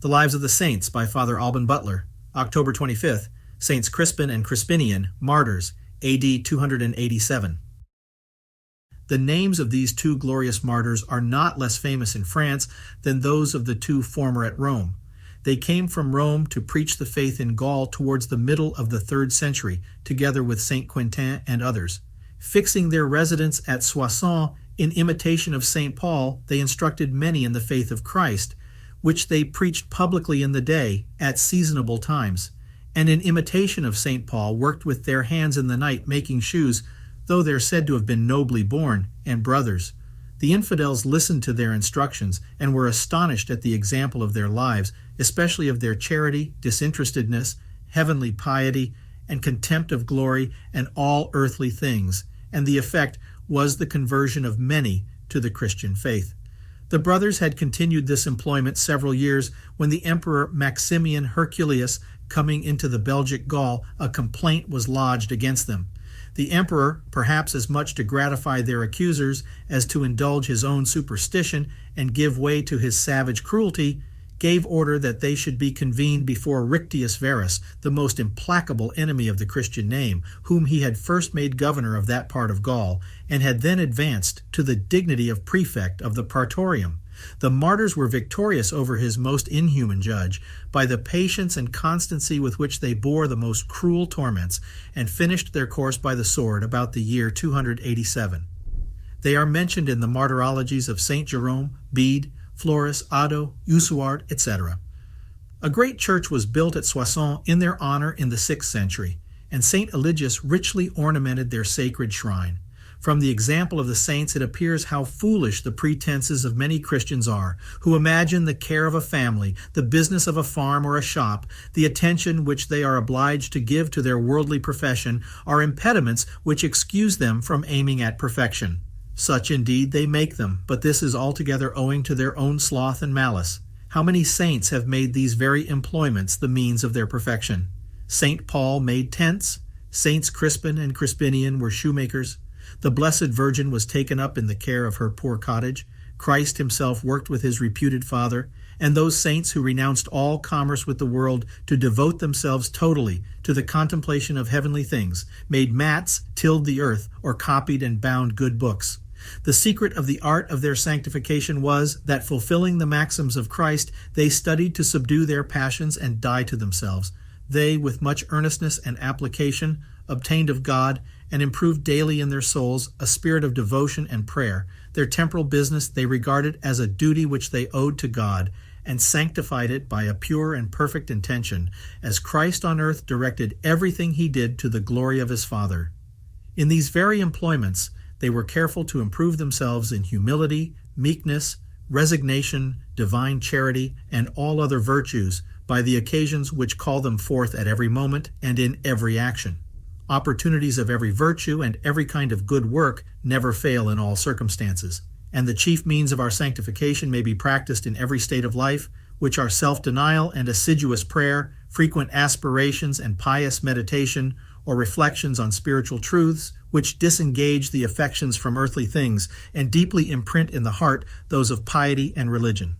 The Lives of the Saints by Father Alban Butler, October 25th, Saints Crispin and Crispinian, Martyrs, A.D. 287. The names of these two glorious martyrs are not less famous in France than those of the two former at Rome. They came from Rome to preach the faith in Gaul towards the middle of the 3rd century, together with Saint Quentin and others. Fixing their residence at Soissons, in imitation of St. Paul, they instructed many in the faith of Christ, which they preached publicly in the day, at seasonable times, and in imitation of St. Paul worked with their hands in the night making shoes, though they're said to have been nobly born, and brothers. The infidels listened to their instructions, and were astonished at the example of their lives, especially of their charity, disinterestedness, heavenly piety, and contempt of glory and all earthly things, and the effect was the conversion of many to the Christian faith. The brothers had continued this employment several years when the Emperor Maximian Herculeus, coming into the Belgic Gaul, a complaint was lodged against them. The emperor, perhaps as much to gratify their accusers as to indulge his own superstition and give way to his savage cruelty, gave order that they should be convened before Rictius Varus, the most implacable enemy of the Christian name, whom he had first made governor of that part of Gaul, and had then advanced to the dignity of prefect of the Praetorium. The martyrs were victorious over his most inhuman judge by the patience and constancy with which they bore the most cruel torments, and finished their course by the sword about the year 287. They are mentioned in the martyrologies of St. Jerome, Bede, Florus, Otto, Usuard, etc. A great church was built at Soissons in their honor in the 6th century, and St. Eligius richly ornamented their sacred shrine. From the example of the saints it appears how foolish the pretenses of many Christians are, who imagine the care of a family, the business of a farm or a shop, the attention which they are obliged to give to their worldly profession, are impediments which excuse them from aiming at perfection. Such indeed they make them, but this is altogether owing to their own sloth and malice. How many saints have made these very employments the means of their perfection? St. Paul made tents, Saints Crispin and Crispinian were shoemakers, the Blessed Virgin was taken up in the care of her poor cottage, Christ himself worked with his reputed Father, and those saints who renounced all commerce with the world to devote themselves totally to the contemplation of heavenly things, made mats, tilled the earth, or copied and bound good books. The secret of the art of their sanctification was that, fulfilling the maxims of Christ, they studied to subdue their passions and die to themselves. They, with much earnestness and application, obtained of God and improved daily in their souls a spirit of devotion and prayer. Their temporal business they regarded as a duty which they owed to God, and sanctified it by a pure and perfect intention, as Christ on earth directed everything he did to the glory of his Father. In these very employments, they were careful to improve themselves in humility, meekness, resignation, divine charity, and all other virtues, by the occasions which call them forth at every moment and in every action. Opportunities of every virtue and every kind of good work never fail in all circumstances, and the chief means of our sanctification may be practiced in every state of life, which are self-denial and assiduous prayer, frequent aspirations and pious meditation, or reflections on spiritual truths, which disengage the affections from earthly things and deeply imprint in the heart those of piety and religion.